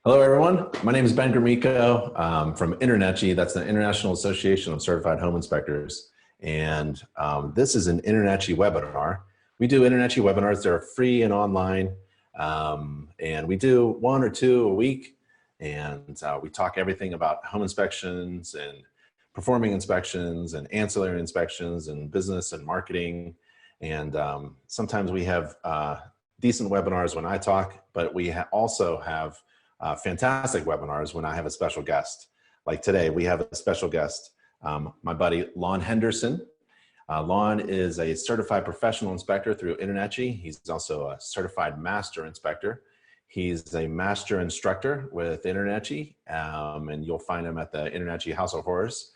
Hello, everyone. My name is Ben Gromyko from InterNACHI. That's the International Association of Certified Home Inspectors. And this is an InterNACHI webinar. We do InterNACHI webinars. They're free and online. And we do one or two a week. And we talk everything about home inspections and performing inspections and ancillary inspections and business and marketing. And sometimes we have decent webinars when I talk, but we also have fantastic webinars when I have a special guest. Like today, we have a special guest, my buddy Lon Henderson. Lon is a certified professional inspector through InterNACHI. He's also a certified master inspector. He's a master instructor with InterNACHI, and you'll find him at the InterNACHI House of Horrors,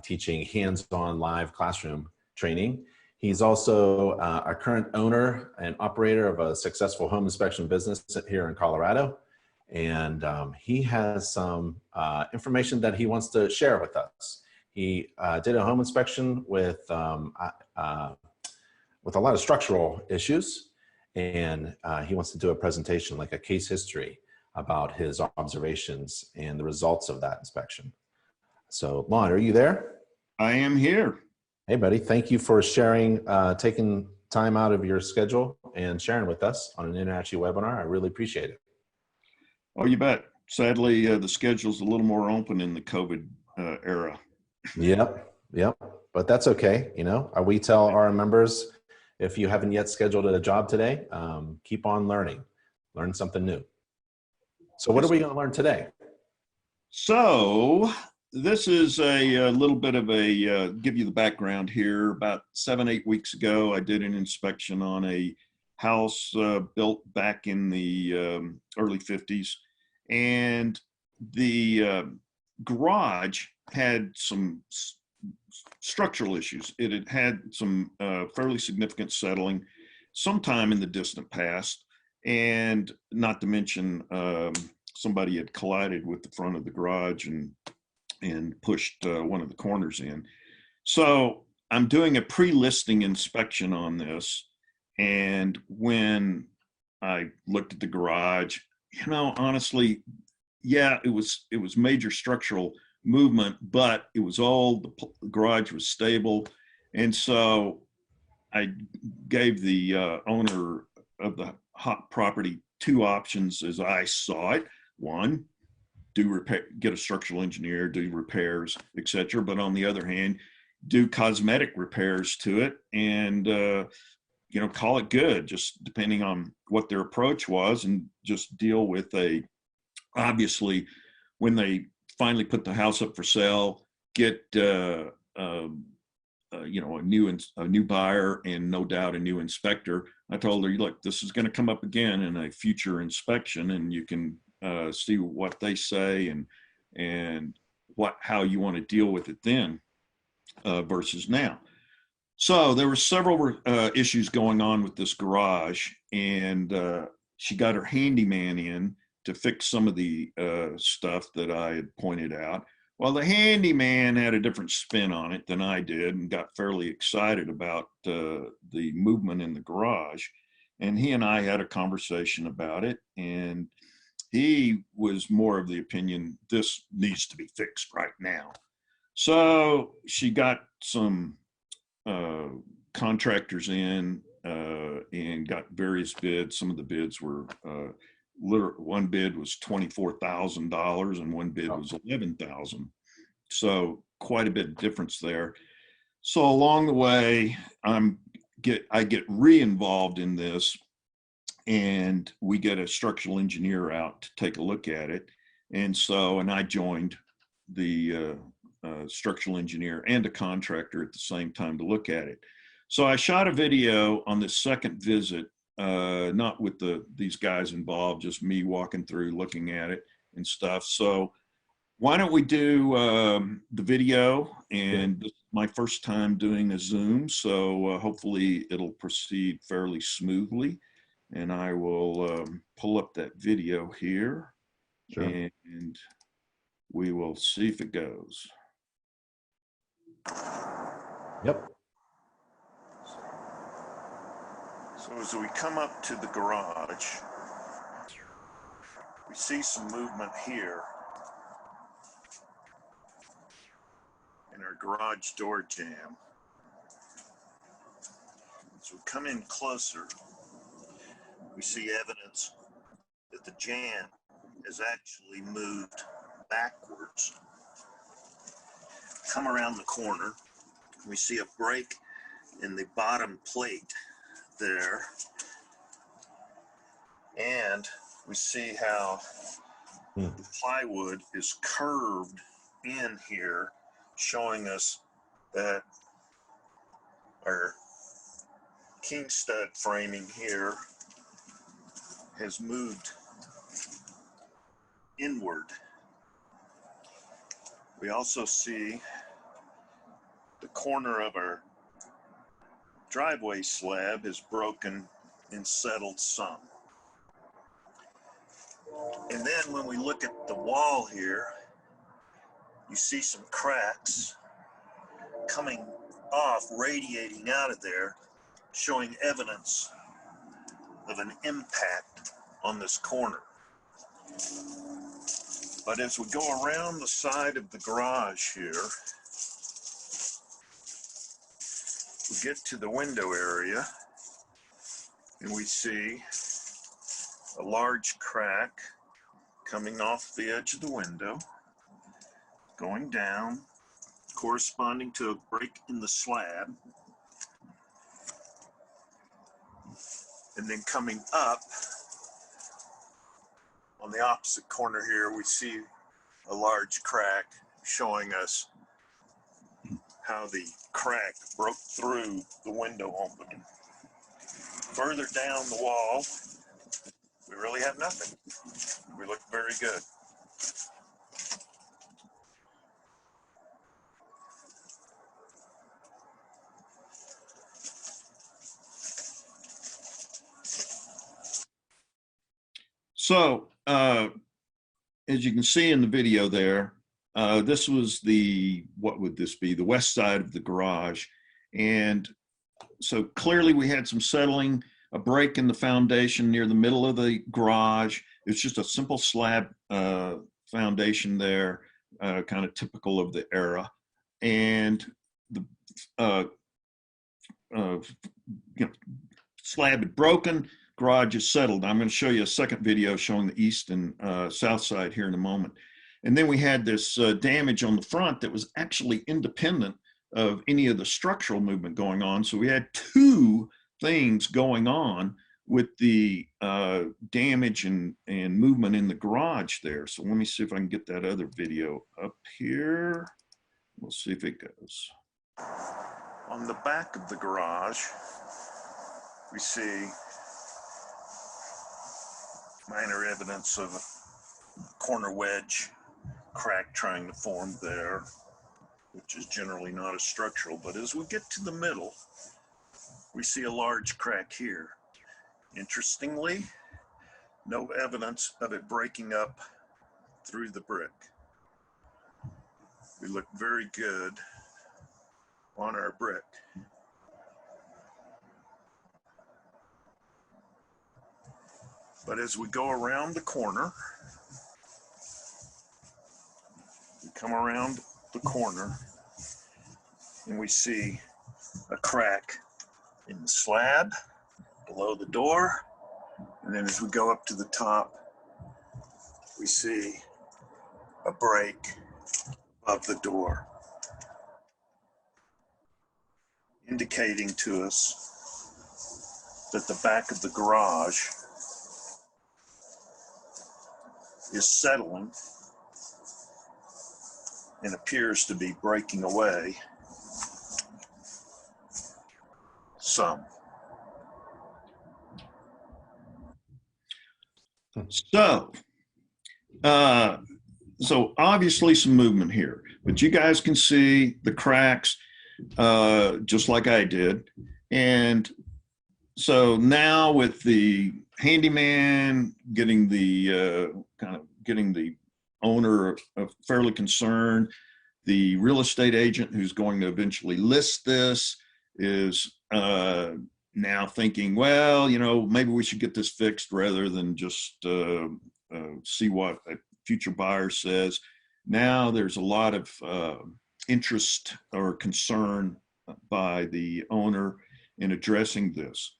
teaching hands-on live classroom training. He's also a current owner and operator of a successful home inspection business here in Colorado. And he has some information that he wants to share with us. He did a home inspection with a lot of structural issues, and he wants to do a presentation, like a case history, about his observations and the results of that inspection. So, Lon, are you there? I am here. Hey, buddy. Thank you for sharing, taking time out of your schedule and sharing with us on an InterNACHI webinar. I really appreciate it. Oh, you bet. Sadly, the schedule's a little more open in the COVID era. Yep. But that's okay. You know, we tell our members, if you haven't yet scheduled a job today, keep on learning. Learn something new. So what are we going to learn today? So this is a little bit of a, give you the background here. About 7-8 weeks ago, I did an inspection on a house built back in the early 50s, and the garage had some structural issues. It had had some fairly significant settling sometime in the distant past, and not to mention somebody had collided with the front of the garage and pushed one of the corners in. So I'm doing a pre-listing inspection on this. And when I looked at the garage, you know, honestly, yeah, it was major structural movement, but it was old. The garage was stable. And so I gave the owner of the hot property two options as I saw it. One, get a structural engineer, do repairs, etc. But on the other hand, do cosmetic repairs to it and you know, call it good, just depending on what their approach was, and just deal with obviously, when they finally put the house up for sale, get you know, a new buyer and no doubt a new inspector. I told her, look, this is going to come up again in a future inspection, and you can see what they say and how you want to deal with it then versus now. So there were several issues going on with this garage, and she got her handyman in to fix some of the stuff that I had pointed out. Well, the handyman had a different spin on it than I did and got fairly excited about the movement in the garage. And he and I had a conversation about it, and he was more of the opinion, this needs to be fixed right now. So she got some contractors in and got various bids. Some of the bids were one bid was $24,000 and one bid was $11,000. So quite a bit of difference there. So along the way, I get re-involved in this, and we get a structural engineer out to take a look at it. And I joined the structural engineer and a contractor at the same time to look at it. So I shot a video on this second visit, not with these guys involved, just me walking through, looking at it and stuff. So why don't we do the video? And this is my first time doing a Zoom, so hopefully it'll proceed fairly smoothly. And I will pull up that video here. Sure. And we will see if it goes. Yep. So as we come up to the garage, We see some movement here in our garage door jamb. As we come in closer, we see evidence that the jamb has actually moved backwards. Come around the corner, we see a break in the bottom plate there, and we see how the plywood is curved in here, showing us that our king stud framing here has moved inward. We also see the corner of our driveway slab is broken and settled some. And then when we look at the wall here, you see some cracks coming off, radiating out of there, showing evidence of an impact on this corner. But as we go around the side of the garage here, we get to the window area and we see a large crack coming off the edge of the window, going down, corresponding to a break in the slab, and then coming up on the opposite corner here, we see a large crack showing us how the crack broke through the window opening. Further down the wall, we really have nothing. We look very good. So, as you can see in the video there, this was the, what would this be? The west side of the garage. And so clearly we had some settling, a break in the foundation near the middle of the garage. It's just a simple slab foundation there, kind of typical of the era. And the slab had broken, garage is settled. I'm going to show you a second video showing the east and south side here in a moment. And then we had this damage on the front that was actually independent of any of the structural movement going on. So we had two things going on with the damage and movement in the garage there. So let me see if I can get that other video up here. We'll see if it goes. On the back of the garage, we see minor evidence of a corner wedge crack trying to form there, which is generally not as structural. But as we get to the middle, we see a large crack here. Interestingly, no evidence of it breaking up through the brick. We look very good on our brick. But as we go around the corner, we come around the corner and we see a crack in the slab below the door. And then as we go up to the top, we see a break above the door, indicating to us that the back of the garage is settling and appears to be breaking away some. So obviously some movement here, but you guys can see the cracks just like I did. And so now with the handyman getting the getting the owner fairly concerned, the real estate agent who's going to eventually list this is now thinking, well, you know, maybe we should get this fixed rather than just see what a future buyer says. Now there's a lot of interest or concern by the owner in addressing this.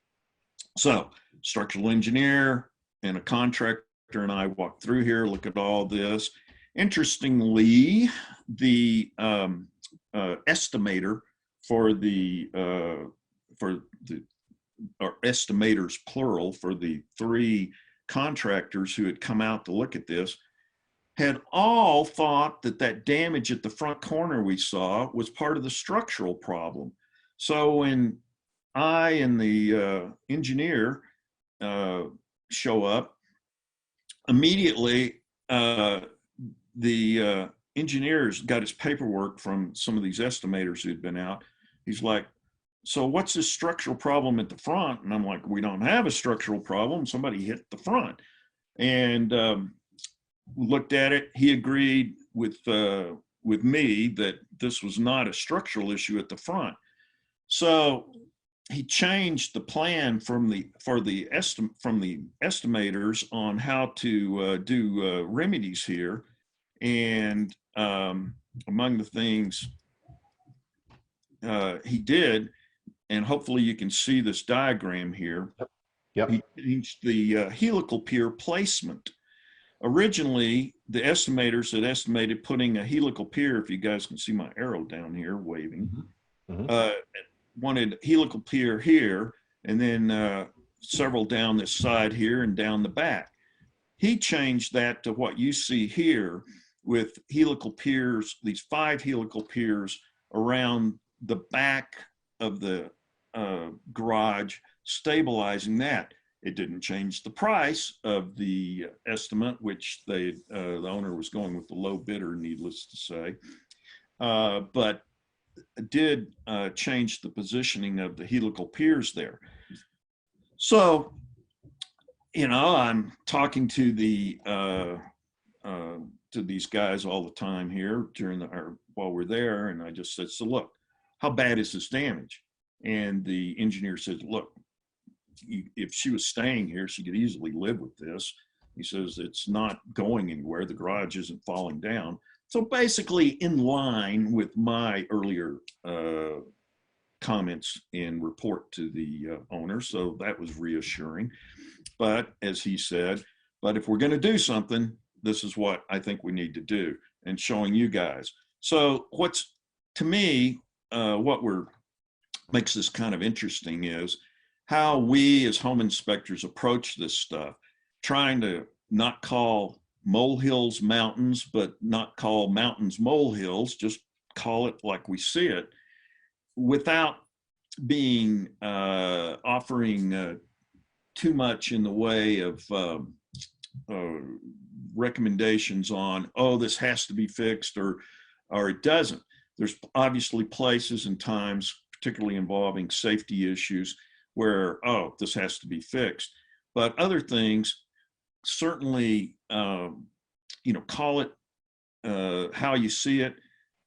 So structural engineer and a contractor and I walked through here, look at all this. Interestingly, the estimator for the or estimators plural for the 3 contractors who had come out to look at this had all thought that that damage at the front corner we saw was part of the structural problem. So when I and the engineer show up, immediately the engineer's got his paperwork from some of these estimators who'd been out. He's like, so what's this structural problem at the front? And I'm like, we don't have a structural problem. Somebody hit the front. And looked at it. He agreed with me that this was not a structural issue at the front. So he changed the plan from the estimators on how to do remedies here. And among the things he did, and hopefully you can see this diagram here. Yep. He changed the helical pier placement. Originally, the estimators had estimated putting a helical pier, if you guys can see my arrow down here waving, wanted helical pier here, and then several down this side here and down the back. He changed that to what you see here with helical piers, these 5 helical piers around the back of the garage, stabilizing that. It didn't change the price of the estimate, which the owner was going with the low bidder, needless to say, but did change the positioning of the helical piers there. So, you know, I'm talking to the to these guys all the time here while we're there, and I just said, so look, how bad is this damage? And the engineer said, look, if she was staying here, she could easily live with this. He says, it's not going anywhere. The garage isn't falling down. So basically in line with my earlier comments and report to the owner. So that was reassuring. But as he said, but if we're going to do something, this is what I think we need to do, and showing you guys. So what's, to me, what makes this kind of interesting is how we as home inspectors approach this stuff, trying to not call molehills mountains, but not call mountains molehills, just call it like we see it, without being offering too much in the way of recommendations on, oh, this has to be fixed or it doesn't. There's obviously places and times, particularly involving safety issues, where, oh, this has to be fixed. But other things, certainly, you know, call it how you see it,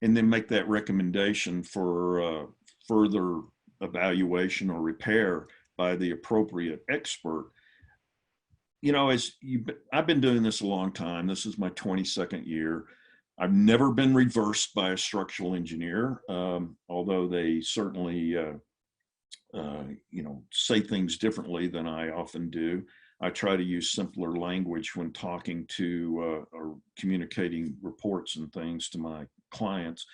and then make that recommendation for further evaluation or repair by the appropriate expert. You know, I've been doing this a long time. This is my 22nd year. I've never been reversed by a structural engineer, although they certainly, you know, say things differently than I often do. I try to use simpler language when talking to or communicating reports and things to my clients.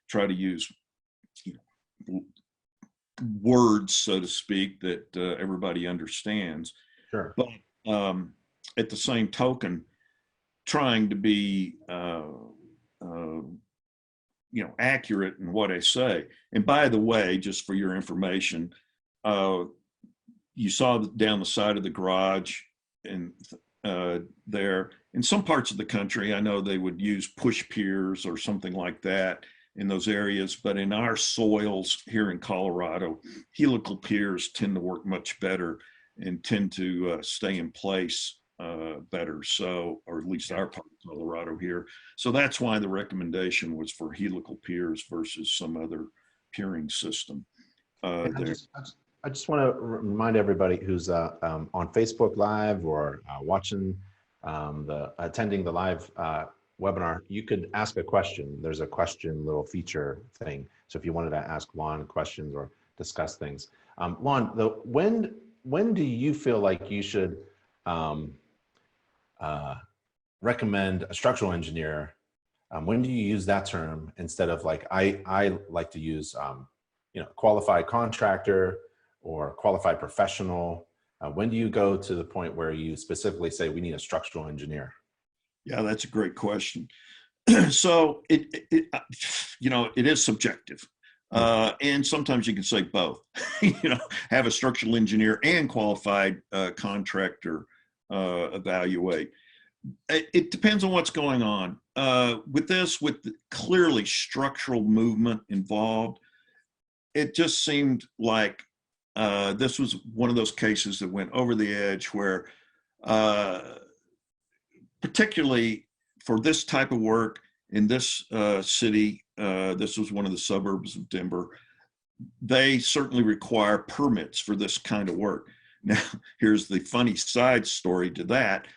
Try to use, you know, words, so to speak, that everybody understands. Sure. But at the same token, trying to be you know, accurate in what I say. And by the way, just for your information, you saw down the side of the garage and there, in some parts of the country, I know they would use push piers or something like that in those areas, but in our soils here in Colorado, helical piers tend to work much better and tend to stay in place better. So, or at least our part of Colorado here. So that's why the recommendation was for helical piers versus some other piering system. I just want to remind everybody who's on Facebook Live or watching attending the live webinar, you could ask a question. There's a question little feature thing. So if you wanted to ask Lon questions or discuss things. Lon, when do you feel like you should recommend a structural engineer? When do you use that term instead of like, I like to use, qualified contractor or qualified professional? When do you go to the point where you specifically say we need a structural engineer? Yeah, that's a great question. So it is subjective. And sometimes you can say both, have a structural engineer and qualified contractor evaluate. It depends on what's going on. With the clearly structural movement involved, it just seemed like this was one of those cases that went over the edge where, particularly for this type of work in this city, this was one of the suburbs of Denver, they certainly require permits for this kind of work. Now, here's the funny side story to that.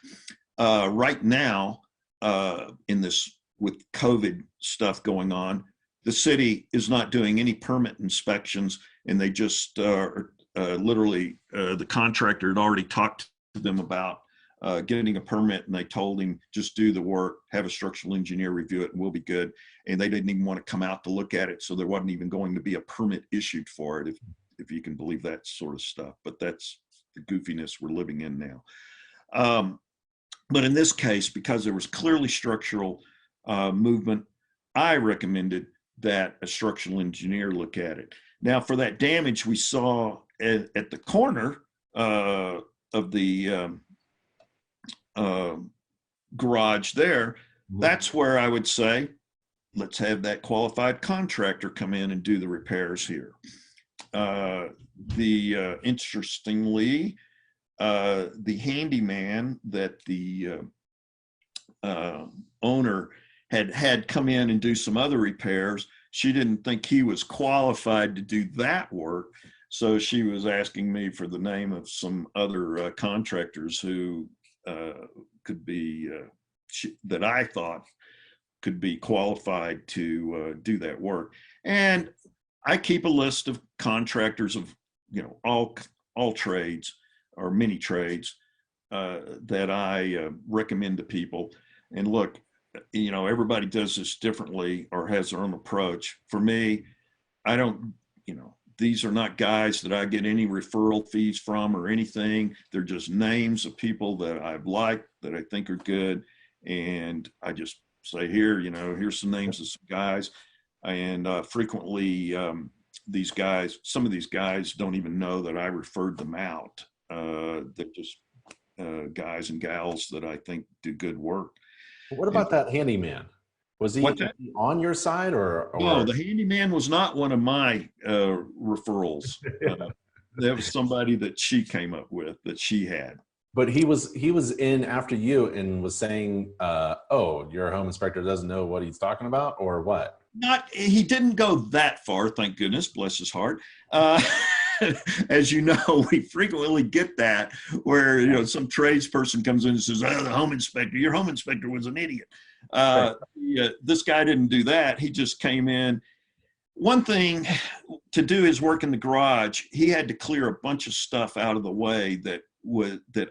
Right now, with COVID stuff going on, the city is not doing any permit inspections, and they just literally, the contractor had already talked to them about getting a permit, and they told him just do the work, have a structural engineer review it, and we'll be good. And they didn't even want to come out to look at it, so there wasn't even going to be a permit issued for it, if you can believe that sort of stuff. But that's the goofiness we're living in now. But in this case, because there was clearly structural movement, I recommended that a structural engineer look at it. Now, for that damage we saw at the corner of the garage there, that's where I would say, let's have that qualified contractor come in and do the repairs here. Interestingly, the handyman that the owner had come in and do some other repairs, she didn't think he was qualified to do that work. So she was asking me for the name of some other contractors who could be, that I thought could be qualified to do that work. And I keep a list of contractors of, all trades or many trades that I recommend to people. And look, everybody does this differently or has their own approach. For me, I don't, these are not guys that I get any referral fees from or anything. They're just names of people that I've liked, that I think are good. And I just say, here, here's some names of some guys. And frequently, some of these guys don't even know that I referred them out. They're just guys and gals that I think do good work. What about that handyman? Was he on your side or? No, the handyman was not one of my referrals. That was somebody that she came up with, that she had. But he was in after you and was saying, "Oh, your home inspector doesn't know what he's talking about," or what? He didn't go that far, thank goodness, bless his heart. As you know, we frequently get that where, some tradesperson comes in and says, "Oh, your home inspector was an idiot." This guy didn't do that. He just came in. One thing, to do his work in the garage, he had to clear a bunch of stuff out of the way that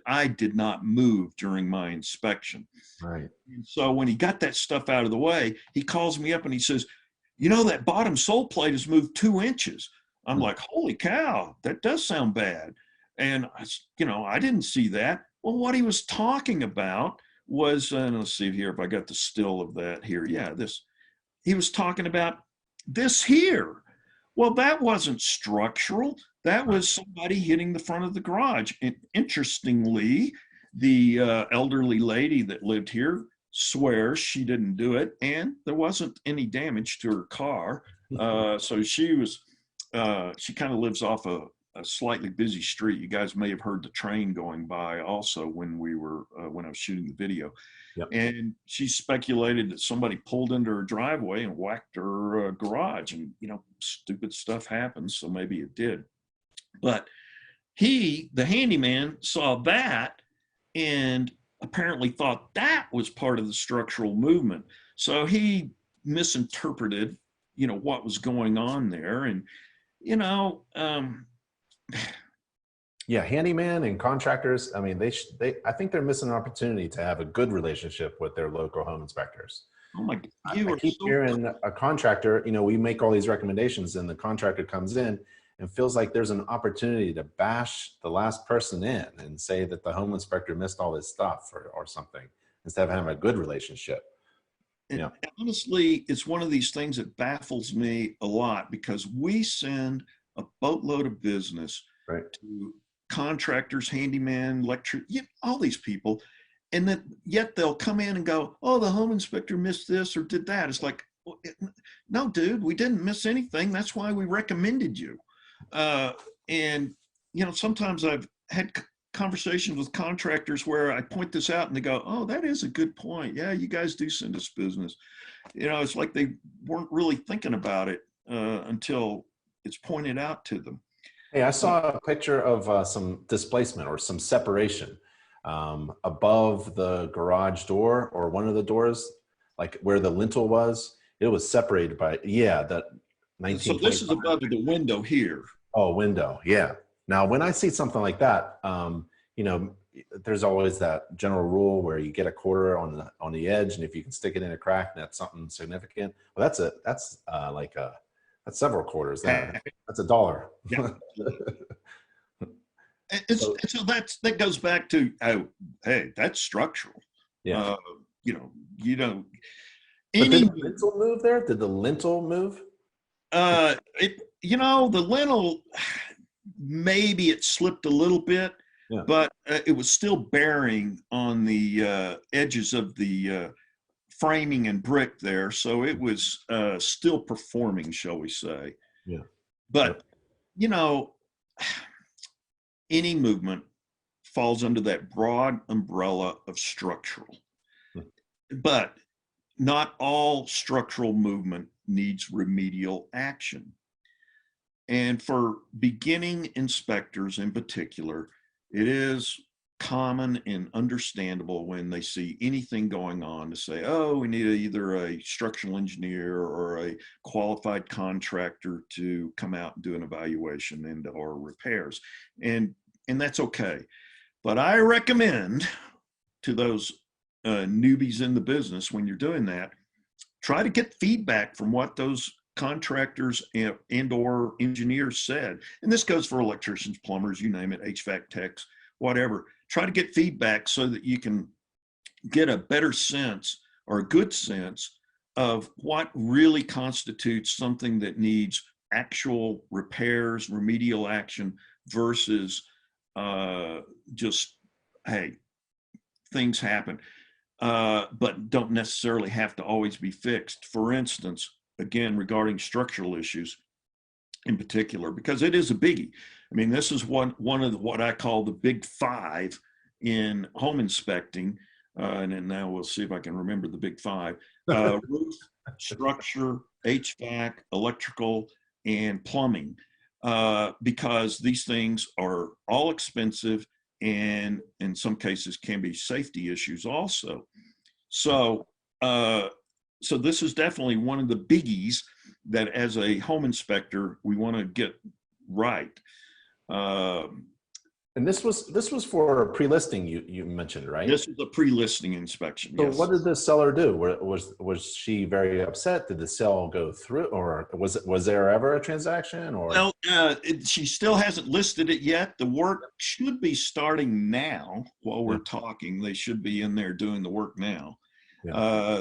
I did not move during my inspection. Right. And so when he got that stuff out of the way, he calls me up and he says, that bottom sole plate has moved 2 inches. I'm like, holy cow, that does sound bad. And I didn't see that. Well, what he was talking about was, let's see here if I got the still of that here. Yeah, he was talking about this here. Well, that wasn't structural. That was somebody hitting the front of the garage. And interestingly, the elderly lady that lived here swears she didn't do it, and there wasn't any damage to her car. So she kind of lives off a slightly busy street. You guys may have heard the train going by also when I was shooting the video. Yep. And she speculated that somebody pulled into her driveway and whacked her garage, and stupid stuff happens, so maybe it did. But the handyman, saw that, and apparently thought that was part of the structural movement. So he misinterpreted, what was going on there. And, you know, um, Yeah, handyman and contractors. I mean, I think they're missing an opportunity to have a good relationship with their local home inspectors. oh my God, I you are keep so, hearing a contractor, we make all these recommendations and the contractor comes in and feels like there's an opportunity to bash the last person in and say that the home inspector missed all his stuff or something instead of having a good relationship. and Yeah. honestly, it's one of these things that baffles me a lot because we send a boatload of business Right. to contractors, handyman, all these people. And then yet they'll come in and go, oh, the home inspector missed this or did that. It's like, well, no, dude, we didn't miss anything. That's why we recommended you. Uh, and, sometimes I've had conversations with contractors where I point this out and they go, oh, that is a good point. Yeah, you guys do send us business. It's like they weren't really thinking about it until it's pointed out to them. Hey, I saw a picture of some displacement or some separation above the garage door or one of the doors, like where the lintel was. It was separated by, yeah, that So this is 1925. above the window here. Oh, window. Yeah. Now, when I see something like that, you know, there's always that general rule where you get a quarter on the edge, and if you can stick it in a crack, that's something significant. Well, that's several quarters there. That's $1. Yeah. So, So that goes back to, oh, hey, that's structural. yeah. Uh, you don't But did any the lintel move there? Did the lintel move? the lintel, maybe it slipped a little bit, Yeah. but it was still bearing on the edges of the framing and brick there, so it was still performing, shall we say. Yeah. But Yep. you know any movement falls under that broad umbrella of structural. Hmm. But not all structural movement needs remedial action. And for beginning inspectors in particular, it is common and understandable when they see anything going on to say, oh, we need either a structural engineer or a qualified contractor to come out and do an evaluation and or repairs. And that's okay. But I recommend to those newbies in the business, when you're doing that, try to get feedback from what those contractors and or engineers said. And this goes for electricians, plumbers, you name it, HVAC techs, whatever. Try to get feedback so that you can get a better sense or a good sense of what really constitutes something that needs actual repairs, remedial action versus just, hey, things happen, but don't necessarily have to always be fixed. For instance, again, regarding structural issues in particular, because it is a biggie. I mean, this is one of what I call the big five in home inspecting. And then now we'll see if I can remember the big five: roof, structure, HVAC, electrical, and plumbing. Because these things are all expensive and in some cases can be safety issues also. So, so this is definitely one of the biggies that as a home inspector, we want to get right. And this was for pre-listing you mentioned, right? This is a pre-listing inspection. So Yes. what did the seller do? Was she very upset? Did the sale go through, or was there ever a transaction? Or Well, she still hasn't listed it yet. The work should be starting now while we're talking. They should be in there doing the work now. Yeah. I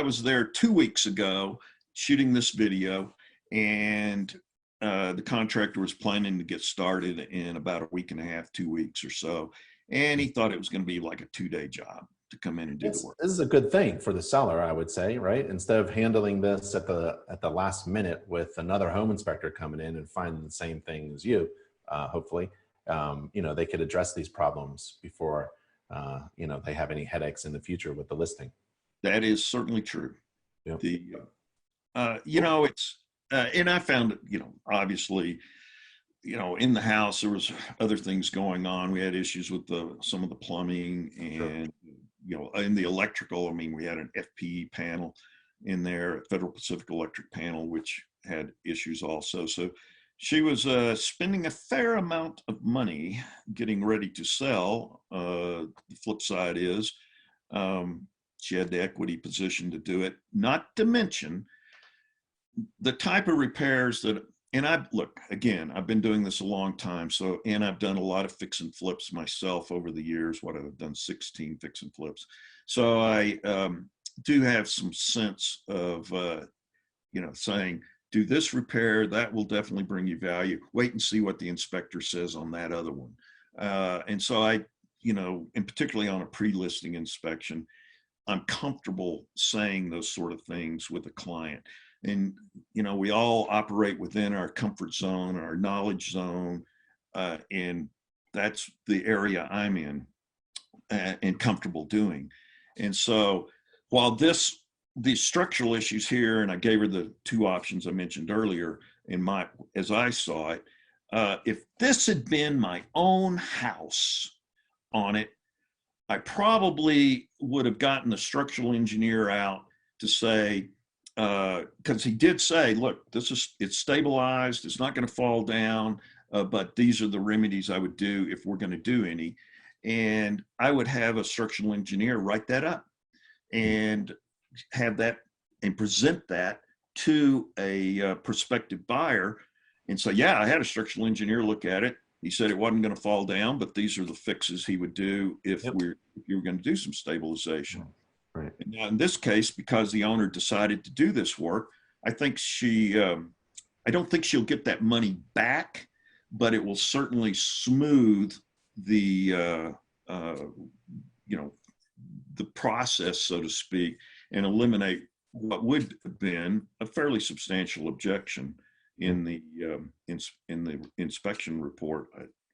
was there 2 weeks ago shooting this video, and the contractor was planning to get started in about a week and a half, 2 weeks or so. And he thought it was going to be like a 2-day job to come in and do the work. This is a good thing for the seller, I would say, right? Instead of handling this at the last minute with another home inspector coming in and finding the same thing as you, hopefully, they could address these problems before, they have any headaches in the future with the listing. That is certainly true. Yep. It's, and I found, obviously you know, in the house, there was other things going on. We had issues with some of the plumbing Sure. and, you know, in the electrical. I mean, we had an FPE panel in there, Federal Pacific Electric panel, which had issues also. So she was spending a fair amount of money getting ready to sell. The flip side is she had the equity position to do it, not to mention the type of repairs that, and I look, again, I've been doing this a long time. So, and I've done a lot of fix and flips myself over the years. What I've done 16 fix and flips. So I do have some sense of, you know, saying, do this repair, that will definitely bring you value. Wait and see what the inspector says on that other one. And so I, you know, and particularly on a pre-listing inspection, I'm comfortable saying those sort of things with a client. And, you know, we all operate within our comfort zone, our knowledge zone, and that's the area I'm in and comfortable doing. And so while these structural issues here, and I gave her the two options I mentioned earlier as I saw it, if this had been my own house on it, I probably would have gotten the structural engineer out to say, because he did say, look, it's stabilized, it's not going to fall down, but these are the remedies I would do if we're going to do any. And I would have a structural engineer write that up and have that and present that to a prospective buyer and say, yeah, I had a structural engineer look at it. He said it wasn't going to fall down, but these are the fixes he would do if Yep. if you were going to do some stabilization. Right. And now in this case, because the owner decided to do this work, I think I don't think she'll get that money back, but it will certainly smooth the, you know, the process, so to speak, and eliminate what would have been a fairly substantial objection in the inspection report.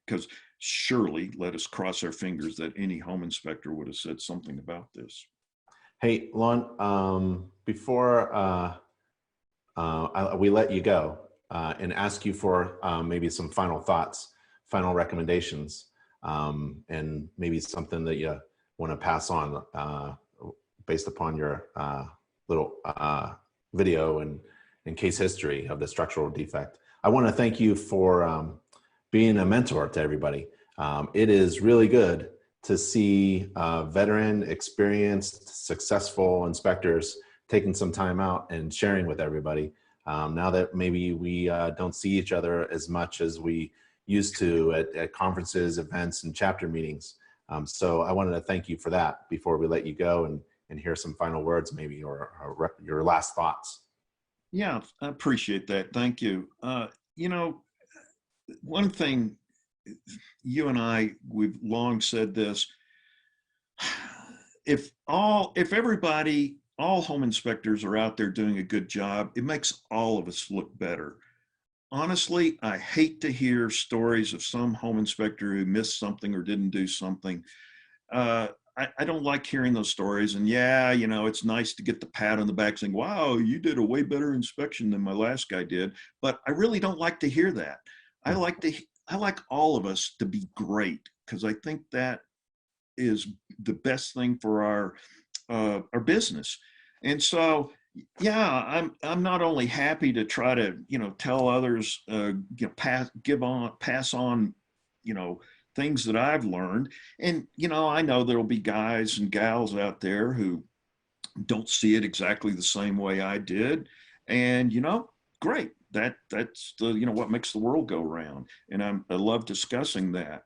Because surely, let us cross our fingers that any home inspector would have said something about this. Hey, Lon, before we let you go and ask you for maybe some final thoughts, final recommendations, and maybe something that you want to pass on based upon your little video and case history of the structural defect. I want to thank you for being a mentor to everybody. It is really good to see veteran, experienced, successful inspectors taking some time out and sharing with everybody. Now that maybe we don't see each other as much as we used to at conferences, events, and chapter meetings. So I wanted to thank you for that before we let you go and hear some final words maybe, or your last thoughts. Yeah, I appreciate that. Thank you. You know, one thing, you and I, we've long said this, if everybody, all home inspectors are out there doing a good job, it makes all of us look better. Honestly, I hate to hear stories of some home inspector who missed something or didn't do something. I don't like hearing those stories. And yeah, you know, it's nice to get the pat on the back saying, wow, you did a way better inspection than my last guy did. But I really don't like to hear that. I like all of us to be great, because I think that is the best thing for our business. And so, yeah, I'm not only happy to try to, you know, tell others, you know, pass on, you know, things that I've learned. And, you know, I know there'll be guys and gals out there who don't see it exactly the same way I did. And, you know, great. That's the, you know, what makes the world go round. And I love discussing that.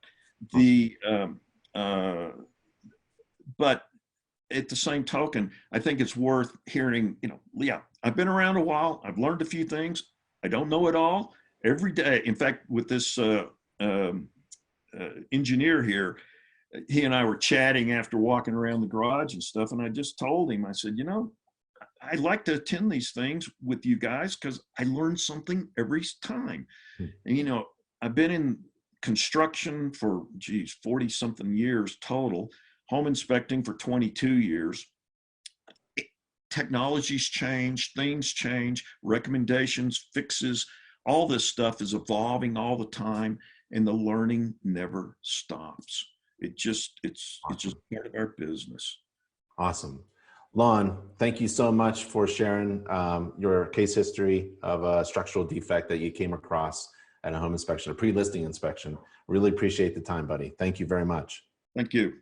But at the same token, I think it's worth hearing, you know, yeah, I've been around a while. I've learned a few things. I don't know it all every day. In fact, with this engineer here, he and I were chatting after walking around the garage and stuff. And I just told him, I said, you know, I like to attend these things with you guys because I learn something every time. And, you know, I've been in construction for, 40 something years total, home inspecting for 22 years. Technologies change, things change, recommendations, fixes, all this stuff is evolving all the time, and the learning never stops. It's just part of our business. Awesome. Lon, thank you so much for sharing your case history of a structural defect that you came across at a home inspection, a pre-listing inspection. Really appreciate the time, buddy. Thank you very much. Thank you.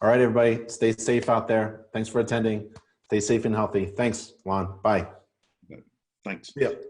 All right, everybody, stay safe out there. Thanks for attending. Stay safe and healthy. Thanks, Lon. Bye. Thanks. Yep.